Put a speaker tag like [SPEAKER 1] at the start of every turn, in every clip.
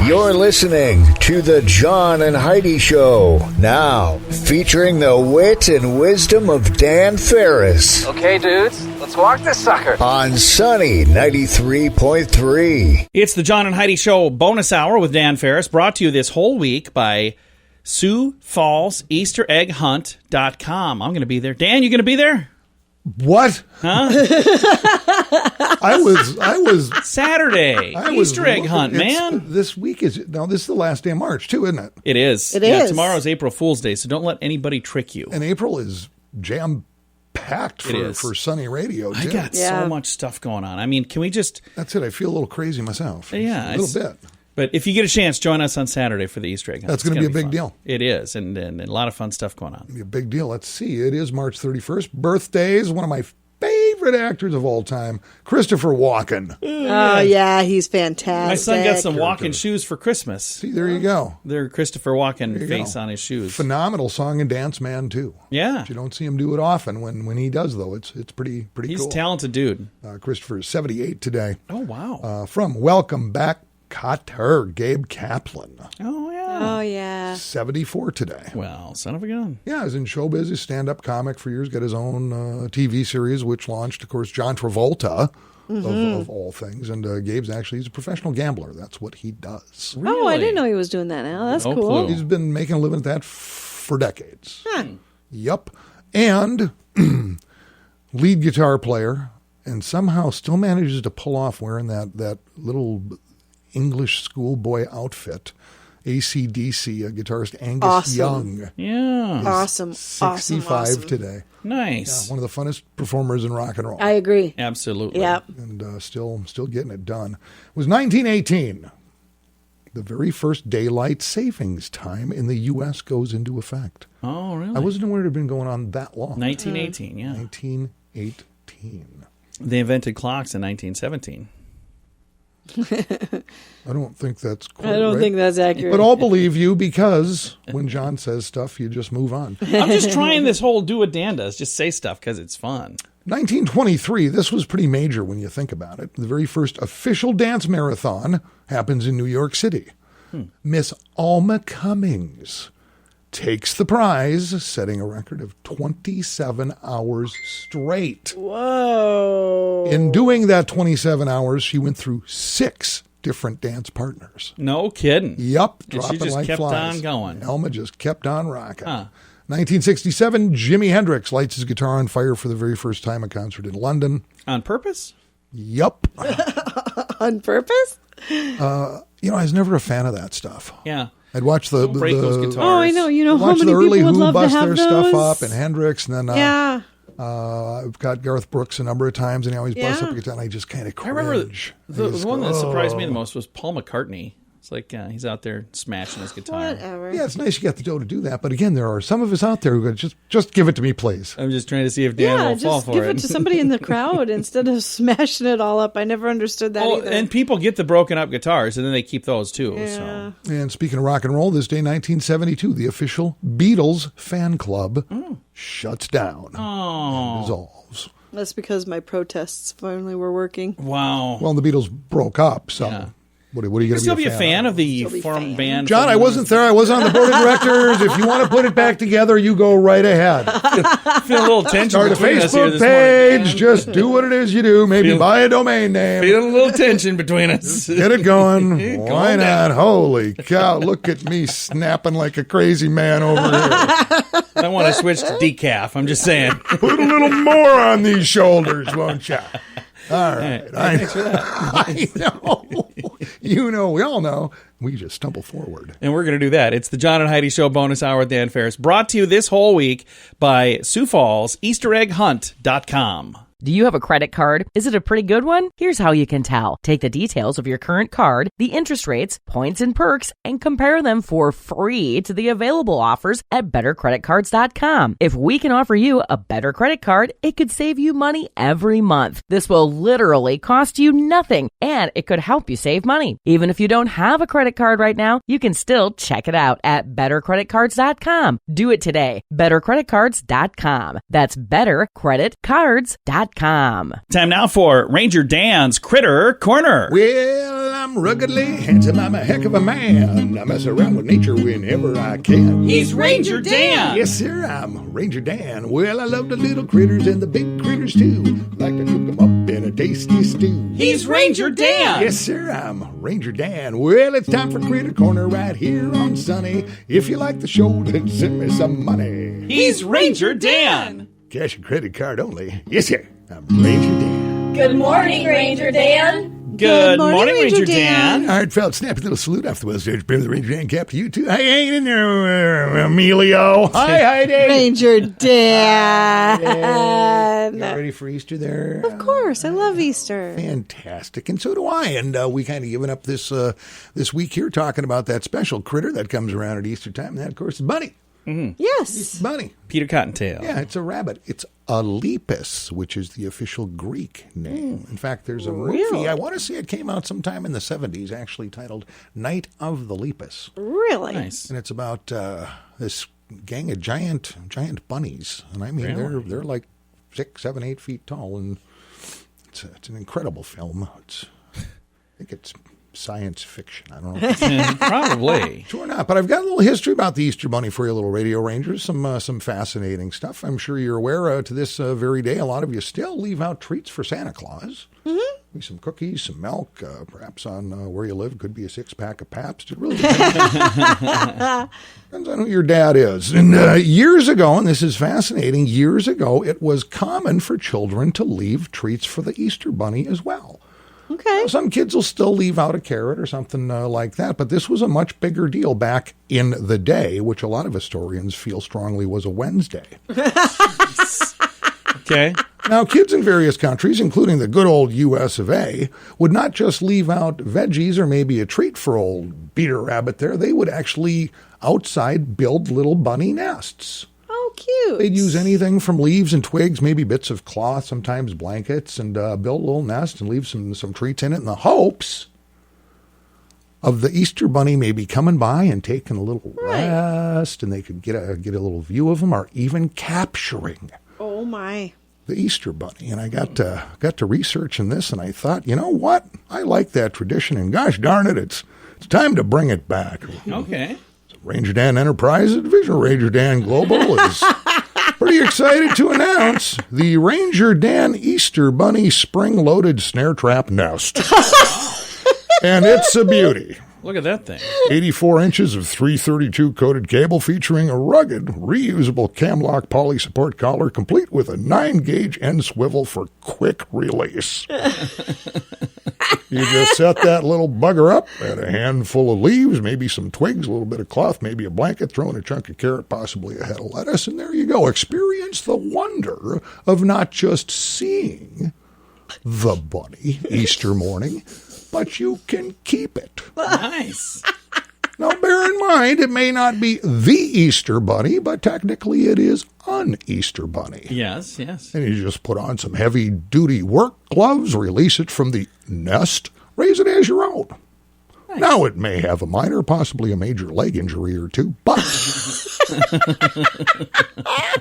[SPEAKER 1] You're listening to the John and Heidi Show, now featuring the wit and wisdom of Dan Farris.
[SPEAKER 2] Okay, dudes, let's walk this sucker.
[SPEAKER 1] On Sunny 93.3.
[SPEAKER 3] It's the John and Heidi Show bonus hour with Dan Farris, brought to you this whole week by Sioux Falls EasterEggHunt.com. I'm going to be there. Dan, you going to be there?
[SPEAKER 4] What?
[SPEAKER 3] Huh?
[SPEAKER 4] I was
[SPEAKER 3] Saturday. Easter egg hunt, man.
[SPEAKER 4] This week is this is the last day of March too, isn't it?
[SPEAKER 3] It is.
[SPEAKER 5] It is.
[SPEAKER 3] Tomorrow's April Fool's Day, so don't let anybody trick you.
[SPEAKER 4] And April is jam-packed for Sunny Radio, too.
[SPEAKER 3] I got so much stuff going on. I mean, can we just...
[SPEAKER 4] That's it. I feel a little crazy myself.
[SPEAKER 3] Yeah.
[SPEAKER 4] A little bit.
[SPEAKER 3] But if you get a chance, join us on Saturday for the Easter egg hunt.
[SPEAKER 4] That's going to be a big
[SPEAKER 3] fun.
[SPEAKER 4] deal.
[SPEAKER 3] It is, and a lot of fun stuff going on.
[SPEAKER 4] It'll be a big deal. Let's see. It is March 31st. Birthdays, one of my favorite actors of all time, Christopher Walken.
[SPEAKER 5] Oh, yeah, he's fantastic.
[SPEAKER 3] My son got some Walken shoes for Christmas.
[SPEAKER 4] See, there you go.
[SPEAKER 3] They're Christopher Walken face on his shoes.
[SPEAKER 4] Phenomenal song and dance man, too.
[SPEAKER 3] Yeah.
[SPEAKER 4] But you don't see him do it often. When he does, though, it's pretty cool.
[SPEAKER 3] He's a talented dude.
[SPEAKER 4] Christopher is 78 today.
[SPEAKER 3] Oh, wow.
[SPEAKER 4] From Welcome Back, Kotter, Gabe Kaplan.
[SPEAKER 3] Oh, yeah.
[SPEAKER 5] Oh, yeah.
[SPEAKER 4] 74 today.
[SPEAKER 3] Well, son of a gun.
[SPEAKER 4] Yeah, he's in showbiz. He's stand-up comic for years. Got his own TV series, which launched, of course, John Travolta, of all things. And Gabe's he's a professional gambler. That's what he does.
[SPEAKER 3] Really?
[SPEAKER 5] Oh, I didn't know he was doing that now. That's
[SPEAKER 3] No
[SPEAKER 5] cool.
[SPEAKER 3] clue.
[SPEAKER 4] He's been making a living at that for decades.
[SPEAKER 5] Huh.
[SPEAKER 4] Yup. And lead guitar player, and somehow still manages to pull off wearing that little English schoolboy outfit. AC/DC guitarist Angus Young.
[SPEAKER 3] Yeah.
[SPEAKER 5] Awesome.
[SPEAKER 4] 65 today.
[SPEAKER 3] Nice.
[SPEAKER 4] Yeah, one of the funnest performers in rock and roll.
[SPEAKER 5] I agree.
[SPEAKER 3] Absolutely.
[SPEAKER 5] Yep.
[SPEAKER 4] And still getting it done. It was 1918. The very first daylight savings time in the U.S. goes into effect.
[SPEAKER 3] Oh, really?
[SPEAKER 4] I wasn't aware it had been going on that long.
[SPEAKER 3] 1918, yeah.
[SPEAKER 4] 1918.
[SPEAKER 3] They invented clocks in 1917.
[SPEAKER 4] I don't think that's quite
[SPEAKER 5] I don't
[SPEAKER 4] right.
[SPEAKER 5] think that's accurate.
[SPEAKER 4] But I'll believe you, because when John says stuff, you just move on.
[SPEAKER 3] I'm just trying this whole do what Dan does. Just say stuff because it's fun.
[SPEAKER 4] 1923, this was pretty major when you think about it. The very first official dance marathon happens in New York City. Miss Alma Cummings takes the prize, setting a record of 27 hours straight.
[SPEAKER 5] Whoa.
[SPEAKER 4] In doing that 27 hours, she went through 6 different dance partners.
[SPEAKER 3] No kidding.
[SPEAKER 4] Yup,
[SPEAKER 3] And she
[SPEAKER 4] dropping
[SPEAKER 3] just
[SPEAKER 4] like
[SPEAKER 3] kept
[SPEAKER 4] flies.
[SPEAKER 3] on going.
[SPEAKER 4] Alma just kept on rocking.
[SPEAKER 3] Huh.
[SPEAKER 4] 1967, Jimi Hendrix lights his guitar on fire for the very first time at a concert in London.
[SPEAKER 3] On purpose?
[SPEAKER 4] Yup.
[SPEAKER 5] On purpose?
[SPEAKER 4] I was never a fan of that stuff.
[SPEAKER 3] Yeah.
[SPEAKER 4] I'd watch the
[SPEAKER 3] Don't break those guitars.
[SPEAKER 5] Oh, I know. You know how
[SPEAKER 4] watch
[SPEAKER 5] many
[SPEAKER 4] the early
[SPEAKER 5] people would
[SPEAKER 4] Who
[SPEAKER 5] love to
[SPEAKER 4] bust
[SPEAKER 5] have
[SPEAKER 4] their
[SPEAKER 5] those?
[SPEAKER 4] stuff up, and Hendrix, and then
[SPEAKER 5] Yeah.
[SPEAKER 4] I've got Garth Brooks a number of times, and he always busts up a guitar, and I just kind of
[SPEAKER 3] I remember
[SPEAKER 4] cringe.
[SPEAKER 3] the one that surprised me the most was Paul McCartney. It's like he's out there smashing his guitar.
[SPEAKER 5] Whatever.
[SPEAKER 4] Yeah, it's nice you got the dough to do that, but again, there are some of us out there who go, just give it to me, please.
[SPEAKER 3] I'm just trying to see if Dan will fall
[SPEAKER 5] just
[SPEAKER 3] for
[SPEAKER 5] give
[SPEAKER 3] it.
[SPEAKER 5] it to somebody in the crowd instead of smashing it all up. I never understood that either.
[SPEAKER 3] And people get the broken up guitars, and then they keep those too.
[SPEAKER 5] Yeah.
[SPEAKER 3] So.
[SPEAKER 4] And speaking of rock and roll, this day, 1972, the official Beatles fan club shuts down and dissolves.
[SPEAKER 5] That's because my protests finally were working.
[SPEAKER 3] Wow.
[SPEAKER 4] Well, the Beatles broke up, so
[SPEAKER 3] Yeah.
[SPEAKER 4] what are you going to
[SPEAKER 3] Still be a fan of the
[SPEAKER 5] Still be
[SPEAKER 3] former
[SPEAKER 5] fan.
[SPEAKER 3] band?
[SPEAKER 4] John,
[SPEAKER 3] from-
[SPEAKER 4] I wasn't there. I was on the board of directors. If you want to put it back together, you go right ahead.
[SPEAKER 3] Feel a little tension
[SPEAKER 4] Start a
[SPEAKER 3] between us here
[SPEAKER 4] Facebook
[SPEAKER 3] this
[SPEAKER 4] page.
[SPEAKER 3] morning.
[SPEAKER 4] Just do what it is you do. Maybe
[SPEAKER 3] Feel-
[SPEAKER 4] buy a domain name.
[SPEAKER 3] Feeling a little tension between us.
[SPEAKER 4] Get it going.
[SPEAKER 3] Calm
[SPEAKER 4] Why
[SPEAKER 3] down.
[SPEAKER 4] not? Holy cow. Look at me snapping like a crazy man over here.
[SPEAKER 3] I want to switch to decaf. I'm just saying.
[SPEAKER 4] Put a little more on these shoulders, won't you? All right.
[SPEAKER 3] Thanks for that.
[SPEAKER 4] I know. You know, we all know. We just stumble forward.
[SPEAKER 3] And we're going to do that. It's the John and Heidi Show bonus hour with Dan Farris, brought to you this whole week by Sioux Falls EasterEggHunt.com.
[SPEAKER 6] Do you have a credit card? Is it a pretty good one? Here's how you can tell. Take the details of your current card, the interest rates, points, and perks, and compare them for free to the available offers at bettercreditcards.com. If we can offer you a better credit card, it could save you money every month. This will literally cost you nothing, and it could help you save money. Even if you don't have a credit card right now, you can still check it out at bettercreditcards.com. Do it today. bettercreditcards.com. That's bettercreditcards.com. ForRehab.com.
[SPEAKER 3] Time now for Ranger Dan's Critter Corner.
[SPEAKER 4] Well, I'm ruggedly handsome. I'm a heck of a man. I mess around with nature whenever I can.
[SPEAKER 3] He's Ranger Dan.
[SPEAKER 4] Yes, sir, I'm Ranger Dan. Well, I love the little critters and the big critters, too. Like to cook them up in a tasty stew.
[SPEAKER 3] He's Ranger Dan.
[SPEAKER 4] Yes, sir, I'm Ranger Dan. Well, it's time for Critter Corner right here on Sunny. If you like the show, then send me some money.
[SPEAKER 3] He's Ranger Dan.
[SPEAKER 4] Cash and credit card only. Yes, sir, I'm Ranger Dan.
[SPEAKER 7] Good morning, Ranger Dan.
[SPEAKER 3] Good morning, Ranger Dan.
[SPEAKER 4] All right, fellas, snappy little salute off the West Edge. Bear the Ranger Dan cap to you, too. Hey, hang in there, Emilio. Hi, Heidi.
[SPEAKER 5] Ranger Dan.
[SPEAKER 4] You ready for Easter there?
[SPEAKER 5] Of course, I love Easter.
[SPEAKER 4] Fantastic, and so do I. And we kind of given up this week here talking about that special critter that comes around at Easter time. And that, of course, is Bunny.
[SPEAKER 3] Mm-hmm.
[SPEAKER 5] Yes.
[SPEAKER 4] Bunny.
[SPEAKER 3] Peter Cottontail.
[SPEAKER 4] Yeah, it's a rabbit. It's a lepus, which is the official Greek name. In fact, there's a movie, I want to say it came out sometime in the 70s, actually titled Night of the Lepus.
[SPEAKER 5] Really?
[SPEAKER 3] Nice.
[SPEAKER 4] And it's about this gang of giant bunnies. And I mean, they're like 6, 7, 8 feet tall. And it's an incredible film. I think it's science fiction. I don't know.
[SPEAKER 3] Probably.
[SPEAKER 4] Sure not. But I've got a little history about the Easter Bunny for you, little radio rangers. Some fascinating stuff. I'm sure you're aware to this very day, a lot of you still leave out treats for Santa Claus. Mm-hmm. Maybe some cookies, some milk, perhaps on where you live. Could be a 6-pack of Pabst. It really depends. Depends on who your dad is. And years ago, and this is fascinating, years ago, it was common for children to leave treats for the Easter Bunny as well.
[SPEAKER 5] Okay.
[SPEAKER 4] Now, some kids will still leave out a carrot or something like that, but this was a much bigger deal back in the day, which a lot of historians feel strongly was a Wednesday.
[SPEAKER 3] Okay.
[SPEAKER 4] Now, kids in various countries, including the good old U.S. of A., would not just leave out veggies or maybe a treat for old Peter Rabbit there. They would actually outside build little bunny nests.
[SPEAKER 5] Oh, cute.
[SPEAKER 4] They'd use anything from leaves and twigs, maybe bits of cloth, sometimes blankets, and build a little nest and leave some treats in it in the hopes of the Easter Bunny maybe coming by and taking a little rest, and they could get a little view of him, or even capturing
[SPEAKER 5] Oh, my.
[SPEAKER 4] the Easter Bunny. And I got to researching this, and I thought, you know what? I like that tradition, and gosh darn it, it's time to bring it back.
[SPEAKER 3] Okay.
[SPEAKER 4] Ranger Dan Enterprises, Division of Ranger Dan Global, is pretty excited to announce the Ranger Dan Easter Bunny spring-loaded snare trap nest. And it's a beauty.
[SPEAKER 3] Look at that thing.
[SPEAKER 4] 84 inches of 332 coated cable featuring a rugged, reusable cam-lock poly support collar complete with a 9-gauge end swivel for quick release. You just set that little bugger up, add a handful of leaves, maybe some twigs, a little bit of cloth, maybe a blanket, throw in a chunk of carrot, possibly a head of lettuce, and there you go. Experience the wonder of not just seeing the bunny Easter morning, but you can keep it.
[SPEAKER 3] Nice.
[SPEAKER 4] Now, bear in mind, it may not be the Easter Bunny, but technically it is an Easter Bunny.
[SPEAKER 3] Yes, yes.
[SPEAKER 4] And you just put on some heavy-duty work gloves, release it from the nest, raise it as your own. Nice. Now, it may have a minor, possibly a major leg injury or two, but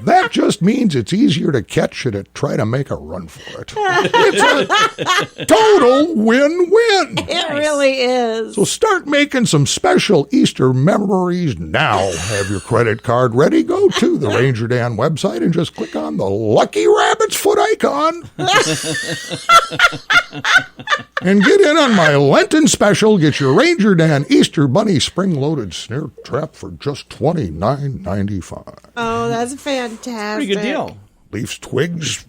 [SPEAKER 4] that just means it's easier to catch it and try to make a run for it. It's a total win-win.
[SPEAKER 5] It really is.
[SPEAKER 4] So start making some special Easter memories now. Have your credit card ready. Go to the Ranger Dan website and just click on the Lucky Rabbit's foot icon. And get in on my Lenten special. Get your Ranger Dan Easter Bunny spring-loaded snare trap for just $29.95.
[SPEAKER 5] Oh, that's fantastic.
[SPEAKER 3] Pretty good deal.
[SPEAKER 4] Leaves, twigs,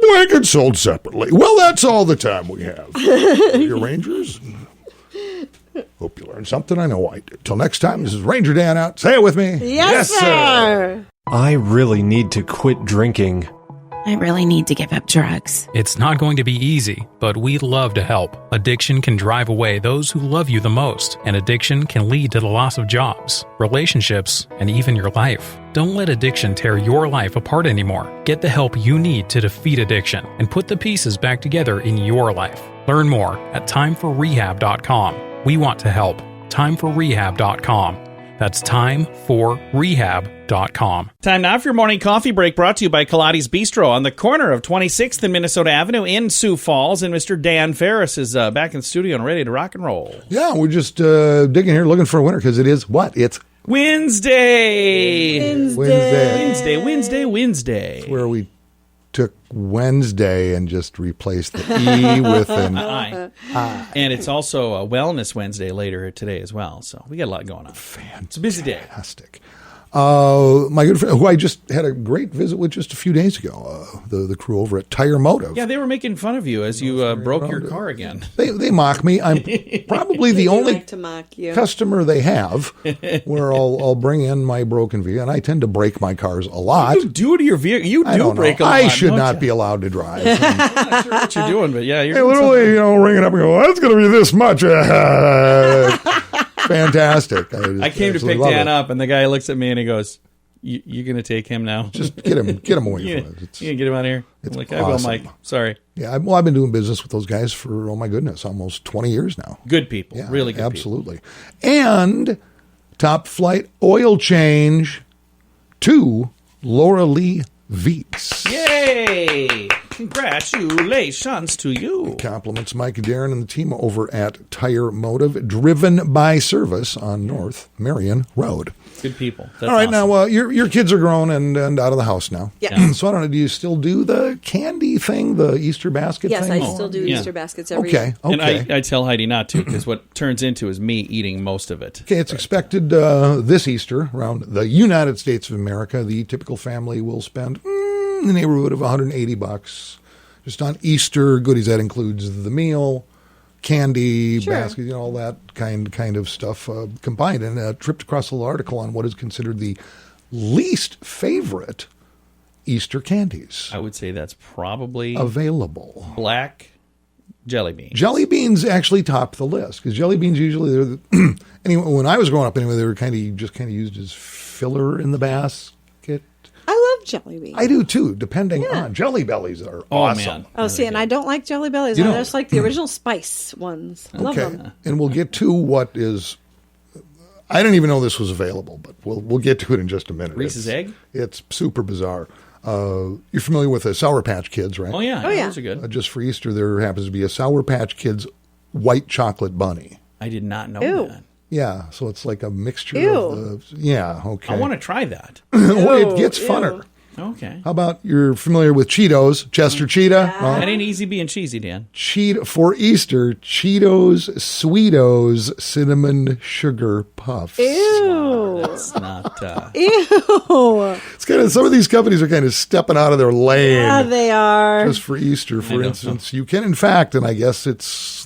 [SPEAKER 4] blankets sold separately. Well, that's all the time we have. Your Rangers. Hope you learned something. I know I did. Till next time, this is Ranger Dan out. Say it with me.
[SPEAKER 5] Yes, sir.
[SPEAKER 8] I really need to quit drinking.
[SPEAKER 9] I really need to give up drugs.
[SPEAKER 10] It's not going to be easy, but we'd love to help. Addiction can drive away those who love you the most, and addiction can lead to the loss of jobs, relationships, and even your life. Don't let addiction tear your life apart anymore. Get the help you need to defeat addiction and put the pieces back together in your life. Learn more at timeforrehab.com. We want to help. timeforrehab.com. That's timeforrehab.com.
[SPEAKER 3] Time now for your morning coffee break, brought to you by Kaladi's Bistro on the corner of 26th and Minnesota Avenue in Sioux Falls. And Mr. Dan Farris is back in the studio and ready to rock and roll.
[SPEAKER 4] Yeah, we're just digging here looking for a winner because it is what? It's
[SPEAKER 3] Wednesday. Wednesday.
[SPEAKER 4] It's where we took Wednesday and just replaced the E with an
[SPEAKER 3] I. And it's also a Wellness Wednesday later today as well. So we got a lot going on. It's a busy day.
[SPEAKER 4] Fantastic. My good friend, who I just had a great visit with just a few days ago, the crew over at Tire Motive.
[SPEAKER 3] Yeah, they were making fun of you as you broke your car again.
[SPEAKER 4] They mock me. I'm probably the only
[SPEAKER 5] like to mock you.
[SPEAKER 4] customer they have where I'll bring in my broken vehicle, and I tend to break my cars a lot.
[SPEAKER 3] You do to your vehicle. You
[SPEAKER 4] I
[SPEAKER 3] do
[SPEAKER 4] don't
[SPEAKER 3] break
[SPEAKER 4] know.
[SPEAKER 3] a lot.
[SPEAKER 4] I should not
[SPEAKER 3] you?
[SPEAKER 4] be allowed to drive.
[SPEAKER 3] I'm not sure what you're doing, but yeah, you're
[SPEAKER 4] Hey,
[SPEAKER 3] doing
[SPEAKER 4] literally, ring it up and go, that's going to be this much. Fantastic.
[SPEAKER 3] I came to pick Dan up, and the guy looks at me and he goes, "You're going to take him now?
[SPEAKER 4] Just get him away
[SPEAKER 3] you
[SPEAKER 4] from it.
[SPEAKER 3] You can get him out of here." I'm like, I will,
[SPEAKER 4] awesome.
[SPEAKER 3] Mike. Sorry.
[SPEAKER 4] Yeah, I've been doing business with those guys for, oh my goodness, almost 20 years now.
[SPEAKER 3] Good people.
[SPEAKER 4] Yeah,
[SPEAKER 3] really good
[SPEAKER 4] absolutely. And top flight oil change to Laura Lee Veets.
[SPEAKER 3] people. Yay! Congratulations to you.
[SPEAKER 4] Compliments Mike and Darren and the team over at Tire Motive, driven by service on North Marion Road.
[SPEAKER 3] Good people. That's
[SPEAKER 4] All right,
[SPEAKER 3] awesome.
[SPEAKER 4] now your kids are grown and out of the house now.
[SPEAKER 5] Yeah.
[SPEAKER 4] So I don't know, do you still do the candy thing, the Easter basket
[SPEAKER 5] Yes,
[SPEAKER 4] thing?
[SPEAKER 5] I still do
[SPEAKER 3] Yeah.
[SPEAKER 5] Easter baskets every year.
[SPEAKER 3] And I tell Heidi not to, because what turns into is me eating most of it.
[SPEAKER 4] Okay, it's expected this Easter around the United States of America. The typical family will spend in the neighborhood of $180 just on Easter goodies. That includes the meal, candy,
[SPEAKER 5] Sure.
[SPEAKER 4] basket, all that kind of stuff combined. And I tripped across a little article on what is considered the least favorite Easter candies
[SPEAKER 3] I would say that's probably
[SPEAKER 4] available.
[SPEAKER 3] black jelly beans.
[SPEAKER 4] Jelly beans actually top the list because jelly beans usually they're anyway. When I was growing up, anyway, they were kind of used as filler in the basket.
[SPEAKER 5] I love jelly beans.
[SPEAKER 4] I do too. Depending on Jelly Bellies are awesome.
[SPEAKER 3] Man.
[SPEAKER 5] Oh, see, and I don't like Jelly Bellies.
[SPEAKER 4] You
[SPEAKER 5] I
[SPEAKER 4] don't?
[SPEAKER 5] just like the original spice ones. I love them.
[SPEAKER 4] And we'll get to what is. I didn't even know this was available, but we'll get to it in just a minute.
[SPEAKER 3] Reese's egg?
[SPEAKER 4] It's super bizarre. You're familiar with the Sour Patch Kids, right?
[SPEAKER 3] Oh, yeah.
[SPEAKER 5] Oh, yeah.
[SPEAKER 3] Those are good.
[SPEAKER 4] Just for Easter, there happens to be a Sour Patch Kids white chocolate bunny.
[SPEAKER 3] I did not know
[SPEAKER 5] Ew.
[SPEAKER 3] that.
[SPEAKER 4] Yeah, so it's like a mixture
[SPEAKER 5] Ew.
[SPEAKER 4] of the. Yeah, okay.
[SPEAKER 3] I want to try that.
[SPEAKER 4] It gets
[SPEAKER 5] Ew.
[SPEAKER 4] funner.
[SPEAKER 3] Okay.
[SPEAKER 4] How about you're familiar with Cheetos, Chester Cheetah?
[SPEAKER 3] That ain't easy being cheesy, Dan.
[SPEAKER 4] For Easter, Cheetos, Sweetos, cinnamon sugar puffs.
[SPEAKER 5] Ew.
[SPEAKER 3] That's not.
[SPEAKER 5] Ew.
[SPEAKER 4] It's kind of some of these companies are kind of stepping out of their lane.
[SPEAKER 5] Yeah, they are.
[SPEAKER 4] Just for Easter, for instance, you can, in fact, and I guess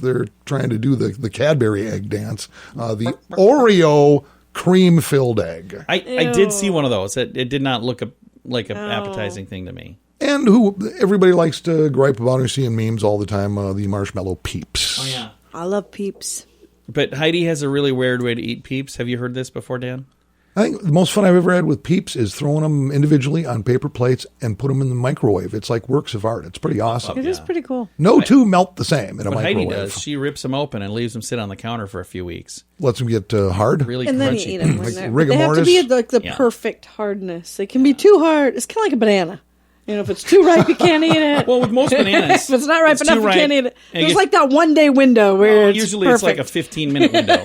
[SPEAKER 4] they're trying to do the Cadbury egg dance, the Oreo cream-filled egg.
[SPEAKER 3] I did see one of those. It did not look like an appetizing thing to me.
[SPEAKER 4] And who everybody likes to gripe about or see in memes all the time, the marshmallow Peeps.
[SPEAKER 3] Oh, yeah.
[SPEAKER 5] I love Peeps.
[SPEAKER 3] But Heidi has a really weird way to eat Peeps. Have you heard this before, Dan?
[SPEAKER 4] I think the most fun I've ever had with Peeps is throwing them individually on paper plates and put them in the microwave. It's like works of art. It's pretty awesome.
[SPEAKER 5] It is pretty cool.
[SPEAKER 4] No two melt the same in a
[SPEAKER 3] What
[SPEAKER 4] microwave.
[SPEAKER 3] Heidi does, she rips them open and leaves them sit on the counter for a few weeks.
[SPEAKER 4] Lets them get hard.
[SPEAKER 3] Really
[SPEAKER 5] And then you
[SPEAKER 3] crunchy.
[SPEAKER 5] eat them.
[SPEAKER 4] Like
[SPEAKER 5] They
[SPEAKER 4] rigor
[SPEAKER 5] have to
[SPEAKER 4] mortis?
[SPEAKER 5] be like the
[SPEAKER 3] Yeah.
[SPEAKER 5] perfect hardness. They can be too hard. It's kind of like a banana. You know, if it's too ripe, you can't eat it.
[SPEAKER 3] Well, with most bananas,
[SPEAKER 5] if it's not ripe
[SPEAKER 3] it's
[SPEAKER 5] enough,
[SPEAKER 3] too
[SPEAKER 5] you
[SPEAKER 3] ripe,
[SPEAKER 5] can't eat it.
[SPEAKER 3] and
[SPEAKER 5] There's like that 1 day window where it's
[SPEAKER 3] usually
[SPEAKER 5] perfect.
[SPEAKER 3] it's like a 15-minute window.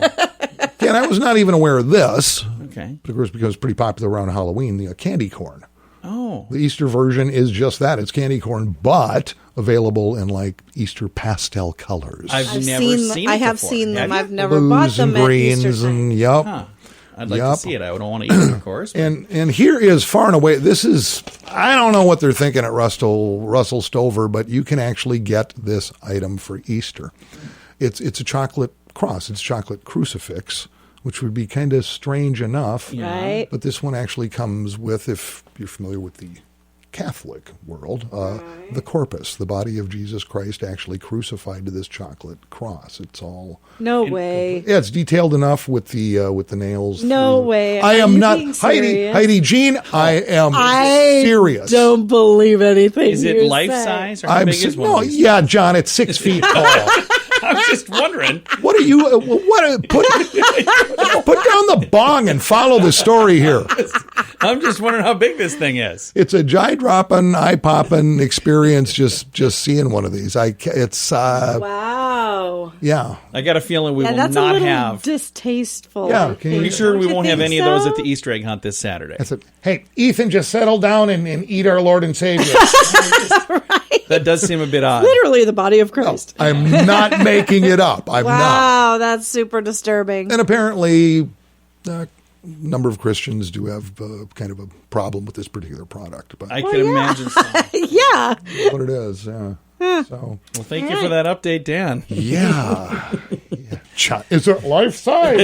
[SPEAKER 4] And I was not even aware of this.
[SPEAKER 3] Okay.
[SPEAKER 4] Of course, because it's pretty popular around Halloween, the candy corn.
[SPEAKER 3] Oh.
[SPEAKER 4] The Easter version is just that. It's candy corn, but available in like Easter pastel colors.
[SPEAKER 3] I've never seen it
[SPEAKER 5] I have
[SPEAKER 3] before.
[SPEAKER 5] seen them.
[SPEAKER 3] Have you?
[SPEAKER 5] I've never
[SPEAKER 4] Blues
[SPEAKER 5] bought them
[SPEAKER 4] and
[SPEAKER 5] at Easter
[SPEAKER 4] greens
[SPEAKER 5] time.
[SPEAKER 4] and yep.
[SPEAKER 3] Huh. I'd like
[SPEAKER 4] Yep.
[SPEAKER 3] to see it. I don't want to eat it, of course. but-
[SPEAKER 4] And here is far and away. This is I don't know what they're thinking at Russell Stover, but you can actually get this item for Easter. It's a chocolate cross. It's a chocolate crucifix, which would be kind of strange enough.
[SPEAKER 5] Right.
[SPEAKER 4] But this one actually comes with, if you're familiar with the Catholic world, the corpus, the body of Jesus Christ actually crucified to this chocolate cross. It's all
[SPEAKER 5] No way.
[SPEAKER 4] yeah, it's detailed enough with the nails.
[SPEAKER 5] No
[SPEAKER 4] through.
[SPEAKER 5] way.
[SPEAKER 4] I
[SPEAKER 5] Are
[SPEAKER 4] am
[SPEAKER 5] you
[SPEAKER 4] not
[SPEAKER 5] being
[SPEAKER 4] Heidi.
[SPEAKER 5] serious?
[SPEAKER 4] Heidi Jean. I am serious.
[SPEAKER 5] Don't believe anything.
[SPEAKER 3] Is it
[SPEAKER 5] you're
[SPEAKER 3] life
[SPEAKER 5] saying.
[SPEAKER 3] size or how big is one?
[SPEAKER 4] No,
[SPEAKER 3] of these?
[SPEAKER 4] yeah, John. It's 6 feet tall.
[SPEAKER 3] I just wondering.
[SPEAKER 4] What are you? Put down the bong and follow the story here.
[SPEAKER 3] I'm just wondering how big this thing is.
[SPEAKER 4] It's a jaw-dropping, eye-popping experience. Just seeing one of these.
[SPEAKER 5] Wow.
[SPEAKER 4] Yeah.
[SPEAKER 3] I got a feeling we will
[SPEAKER 5] that's
[SPEAKER 3] not
[SPEAKER 5] a little
[SPEAKER 3] have.
[SPEAKER 5] distasteful.
[SPEAKER 4] Yeah,
[SPEAKER 3] Pretty sure we won't have any of those
[SPEAKER 5] so?
[SPEAKER 3] at the Easter egg hunt this Saturday.
[SPEAKER 4] That's it. Hey, Ethan, just settle down and eat our Lord and Savior.
[SPEAKER 3] That does seem a bit odd.
[SPEAKER 5] Literally the body of Christ.
[SPEAKER 4] I'm not making it up. I'm not.
[SPEAKER 5] Wow, that's super disturbing.
[SPEAKER 4] And apparently, a number of Christians do have kind of a problem with this particular product. But
[SPEAKER 3] I can imagine so.
[SPEAKER 5] Yeah.
[SPEAKER 4] that's what it is. Yeah. So,
[SPEAKER 3] Well, thank you for that update, Dan.
[SPEAKER 4] yeah. Is it life size?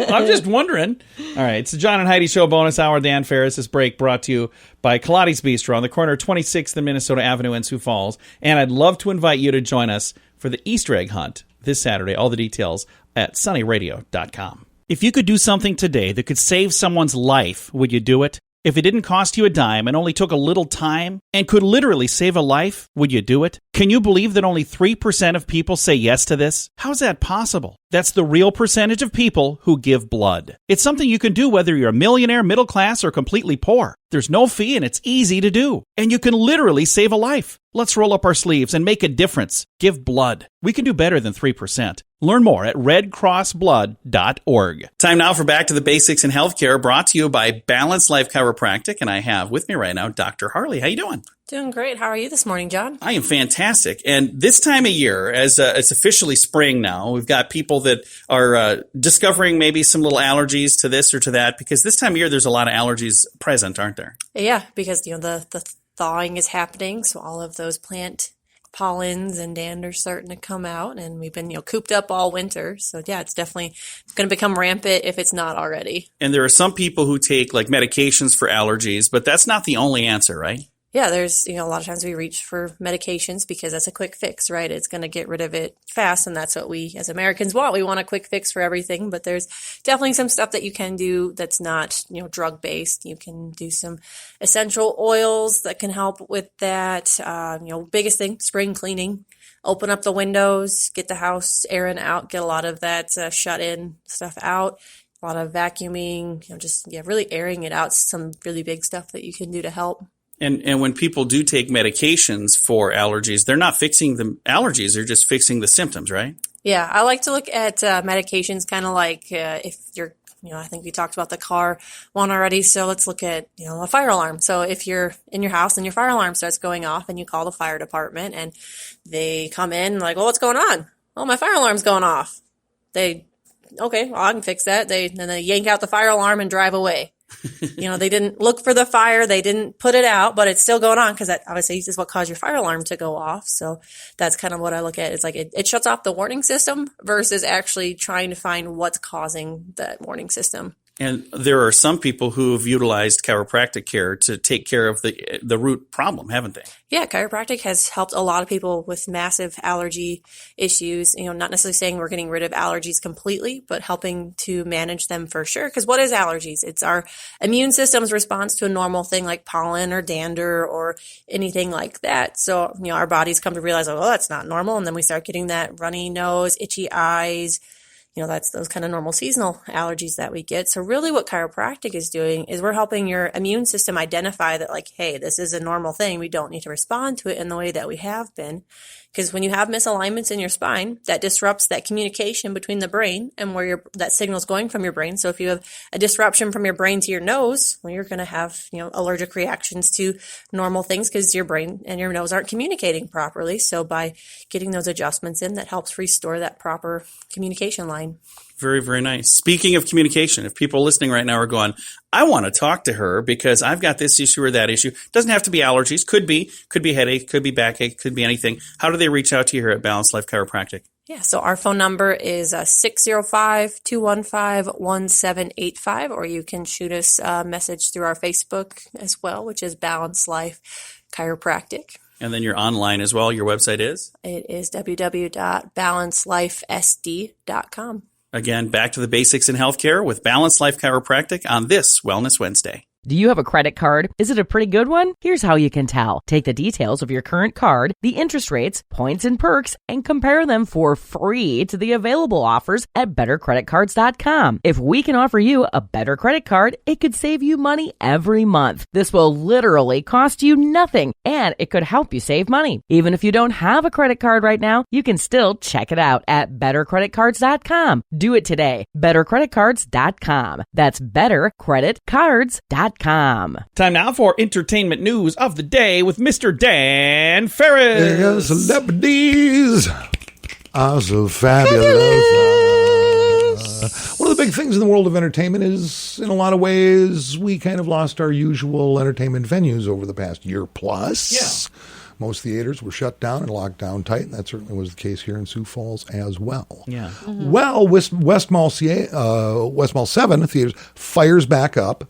[SPEAKER 3] I'm just wondering. All right, it's the John and Heidi Show bonus hour. Dan Farris. This break brought to you by Kaladi's Bistro on the corner of 26th and Minnesota Avenue in Sioux Falls. And I'd love to invite you to join us for the Easter egg hunt this Saturday. All the details at sunnyradio.com. If you could do something today that could save someone's life, would you do it? If it didn't cost you a dime and only took a little time and could literally save a life, would you do it? Can you believe that only 3% of people say yes to this? How's that possible? That's the real percentage of people who give blood. It's something you can do whether you're a millionaire, middle class, or completely poor. There's no fee and it's easy to do. And you can literally save a life. Let's roll up our sleeves and make a difference. Give blood. We can do better than 3%. Learn more at redcrossblood.org. Time now for Back to the Basics in Healthcare, brought to you by Balanced Life Chiropractic. And I have with me right now Dr. Harley. How you doing?
[SPEAKER 11] Doing great. How are you this morning, John?
[SPEAKER 3] I am fantastic. And this time of year, as it's officially spring now, we've got people that are discovering maybe some little allergies to this or to that, because this time of year there's a lot of allergies present, aren't there?
[SPEAKER 11] Yeah, because the thawing is happening, so all of those plant pollens and dander starting to come out, and we've been cooped up all winter. So yeah, it's going to become rampant if it's not already.
[SPEAKER 3] And there are some people who take like medications for allergies, but that's not the only answer, right?
[SPEAKER 11] Yeah, there's, a lot of times we reach for medications because that's a quick fix, right? It's going to get rid of it fast, and that's what we as Americans want. We want a quick fix for everything, but there's definitely some stuff that you can do that's not, drug-based. You can do some essential oils that can help with that. Biggest thing, spring cleaning. Open up the windows, get the house airing out, get a lot of that shut-in stuff out. A lot of vacuuming, really airing it out. Some really big stuff that you can do to help.
[SPEAKER 3] And when people do take medications for allergies, they're not fixing the allergies, they're just fixing the symptoms, right?
[SPEAKER 11] Yeah, I like to look at medications kind of like if you're, I think we talked about the car one already, so let's look at, a fire alarm. So if you're in your house and your fire alarm starts going off and you call the fire department and they come in like, well, what's going on? Oh, my fire alarm's going off. Okay, well, I can fix that. Then they yank out the fire alarm and drive away. They didn't look for the fire. They didn't put it out, but it's still going on because that obviously is what caused your fire alarm to go off. So that's kind of what I look at. It's like it shuts off the warning system versus actually trying to find what's causing that warning system.
[SPEAKER 3] And there are some people who have utilized chiropractic care to take care of the root problem, haven't they?
[SPEAKER 11] Yeah, chiropractic has helped a lot of people with massive allergy issues. Not necessarily saying we're getting rid of allergies completely, but helping to manage them for sure. Because what is allergies? It's our immune system's response to a normal thing like pollen or dander or anything like that. So, our bodies come to realize, oh, that's not normal. And then we start getting that runny nose, itchy eyes. That's those kind of normal seasonal allergies that we get. So really what chiropractic is doing is we're helping your immune system identify that like, hey, this is a normal thing. We don't need to respond to it in the way that we have been. Because when you have misalignments in your spine, that disrupts that communication between the brain and where that signal is going from your brain. So if you have a disruption from your brain to your nose, well, you're going to have, allergic reactions to normal things because your brain and your nose aren't communicating properly. So by getting those adjustments in, that helps restore that proper communication line.
[SPEAKER 3] Very, very nice. Speaking of communication, if people listening right now are going, I want to talk to her because I've got this issue or that issue. Doesn't have to be allergies. Could be headache, could be backache, could be anything. How do they reach out to you here at Balanced Life Chiropractic?
[SPEAKER 11] Yeah, so our phone number is 605-215-1785, or you can shoot us a message through our Facebook as well, which is Balanced Life Chiropractic.
[SPEAKER 3] And then you're online as well. Your website is?
[SPEAKER 11] It is www.balancelifesd.com.
[SPEAKER 3] Again, back to the basics in healthcare with Balanced Life Chiropractic on this Wellness Wednesday.
[SPEAKER 6] Do you have a credit card? Is it a pretty good one? Here's how you can tell. Take the details of your current card, the interest rates, points, and perks, and compare them for free to the available offers at bettercreditcards.com. If we can offer you a better credit card, it could save you money every month. This will literally cost you nothing, and it could help you save money. Even if you don't have a credit card right now, you can still check it out at bettercreditcards.com. Do it today. bettercreditcards.com. That's bettercreditcards.com.
[SPEAKER 3] Time now for entertainment news of the day with Mr. Dan Farris.
[SPEAKER 4] Yes, celebrities are so fabulous. One of the big things in the world of entertainment is, in a lot of ways, we kind of lost our usual entertainment venues over the past year plus.
[SPEAKER 3] Yeah.
[SPEAKER 4] Most theaters were shut down and locked down tight, and that certainly was the case here in Sioux Falls as well.
[SPEAKER 3] Yeah.
[SPEAKER 5] Mm-hmm.
[SPEAKER 4] Well, West Mall 7 theaters fires back up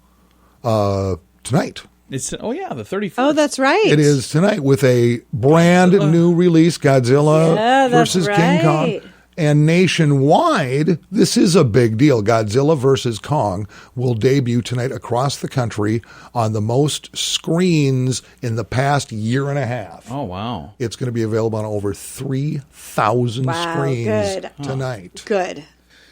[SPEAKER 4] tonight.
[SPEAKER 3] It's the 31st.
[SPEAKER 5] Oh, that's right.
[SPEAKER 4] It is tonight with a brand new release, Godzilla versus King Kong. And nationwide, this is a big deal. Godzilla versus Kong will debut tonight across the country on the most screens in the past year and a half.
[SPEAKER 3] Oh, wow.
[SPEAKER 4] It's going to be available on over 3,000 screens tonight.
[SPEAKER 5] Good.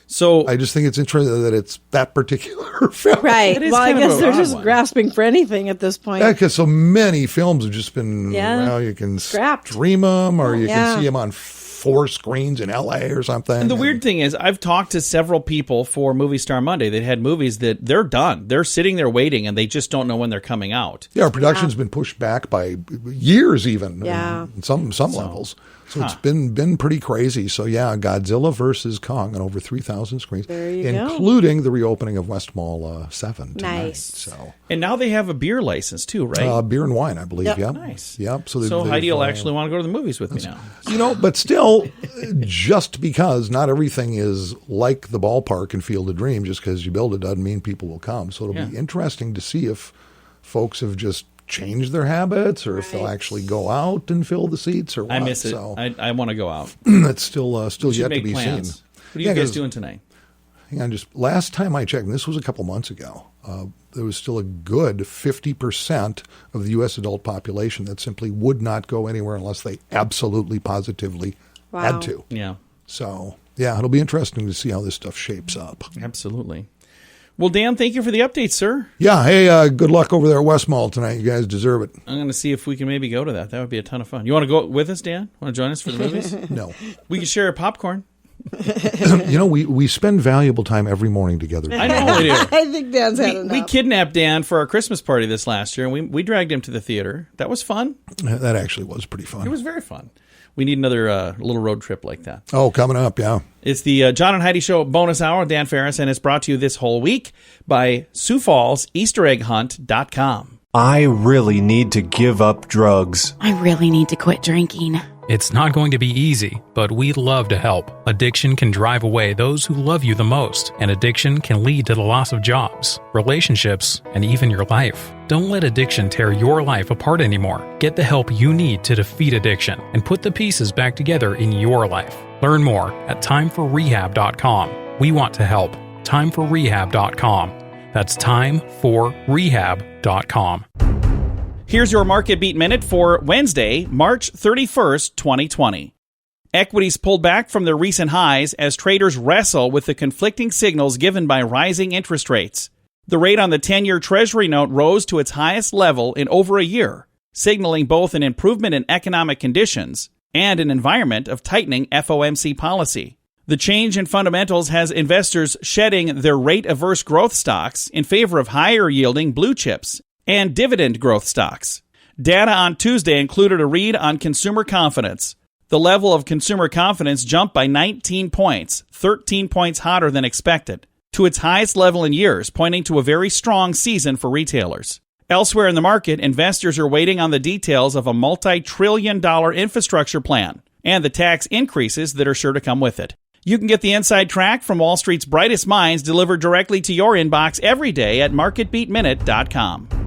[SPEAKER 3] So
[SPEAKER 4] I just think it's interesting that it's that particular film.
[SPEAKER 5] Right. Well, I guess they're just
[SPEAKER 3] one.
[SPEAKER 5] grasping for anything at this point.
[SPEAKER 4] Yeah, because so many films have just been, well, you can stream them or you can see them on 4 screens in LA or something.
[SPEAKER 3] And the weird thing is, I've talked to several people for Movie Star Monday that had movies that they're done. They're sitting there waiting and they just don't know when they're coming out.
[SPEAKER 4] Yeah, our production's been pushed back by years even in some levels. So it's been pretty crazy. So yeah, Godzilla versus Kong on over 3,000 screens, including the reopening of West Mall 7 tonight.
[SPEAKER 5] Nice.
[SPEAKER 4] So.
[SPEAKER 3] And now they have a beer license too, right?
[SPEAKER 4] Beer and wine, I believe.
[SPEAKER 5] Yep.
[SPEAKER 4] Yep.
[SPEAKER 3] Nice.
[SPEAKER 4] Yep.
[SPEAKER 3] So Heidi will actually want to go to the movies with me now.
[SPEAKER 4] You know, but still, just because not everything is like the ballpark and Field of Dreams, just because you build it doesn't mean people will come. So it'll be interesting to see if folks have just change their habits or if they'll actually go out and fill the seats or what.
[SPEAKER 3] I miss it.
[SPEAKER 4] So,
[SPEAKER 3] I want to go out.
[SPEAKER 4] It's still yet to be
[SPEAKER 3] plans.
[SPEAKER 4] seen.
[SPEAKER 3] What are you guys doing tonight?
[SPEAKER 4] Hang on, just last time I checked, and this was a couple months ago, there was still a good 50% of the U.S. adult population that simply would not go anywhere unless they absolutely, positively had to.
[SPEAKER 3] Yeah.
[SPEAKER 4] So, yeah, it'll be interesting to see how this stuff shapes up.
[SPEAKER 3] Absolutely. Well, Dan, thank you for the update, sir.
[SPEAKER 4] Yeah, hey, good luck over there at West Mall tonight. You guys deserve it.
[SPEAKER 3] I'm going to see if we can maybe go to that. That would be a ton of fun. You want to go with us, Dan? Want to join us for the movies?
[SPEAKER 4] No.
[SPEAKER 3] We can share popcorn.
[SPEAKER 4] You know, we spend valuable time every morning together.
[SPEAKER 3] I know we do.
[SPEAKER 5] I think Dan's had enough.
[SPEAKER 3] We kidnapped Dan for our Christmas party this last year, and we dragged him to the theater. That was fun.
[SPEAKER 4] That actually was pretty fun.
[SPEAKER 3] It was very fun. We need another little road trip like that.
[SPEAKER 4] Oh, coming up, yeah.
[SPEAKER 3] It's the John and Heidi Show bonus hour with Dan Farris, and it's brought to you this whole week by Sioux Falls EasterEggHunt.com.
[SPEAKER 8] I really need to give up drugs.
[SPEAKER 9] I really need to quit drinking.
[SPEAKER 10] It's not going to be easy, but we'd love to help. Addiction can drive away those who love you the most, and addiction can lead to the loss of jobs, relationships, and even your life. Don't let addiction tear your life apart anymore. Get the help you need to defeat addiction and put the pieces back together in your life. Learn more at timeforrehab.com. We want to help. Timeforrehab.com. That's timeforrehab.com.
[SPEAKER 3] Here's your Market Beat Minute for Wednesday, March 31st, 2020. Equities pulled back from their recent highs as traders wrestle with the conflicting signals given by rising interest rates. The rate on the 10-year Treasury note rose to its highest level in over a year, signaling both an improvement in economic conditions and an environment of tightening FOMC policy. The change in fundamentals has investors shedding their rate-averse growth stocks in favor of higher-yielding blue chips and dividend growth stocks. Data on Tuesday included a read on consumer confidence. The level of consumer confidence jumped by 19 points, 13 points hotter than expected, to its highest level in years, pointing to a very strong season for retailers. Elsewhere in the market, investors are waiting on the details of a multi-trillion-dollar infrastructure plan and the tax increases that are sure to come with it. You can get the inside track from Wall Street's brightest minds delivered directly to your inbox every day at marketbeatminute.com.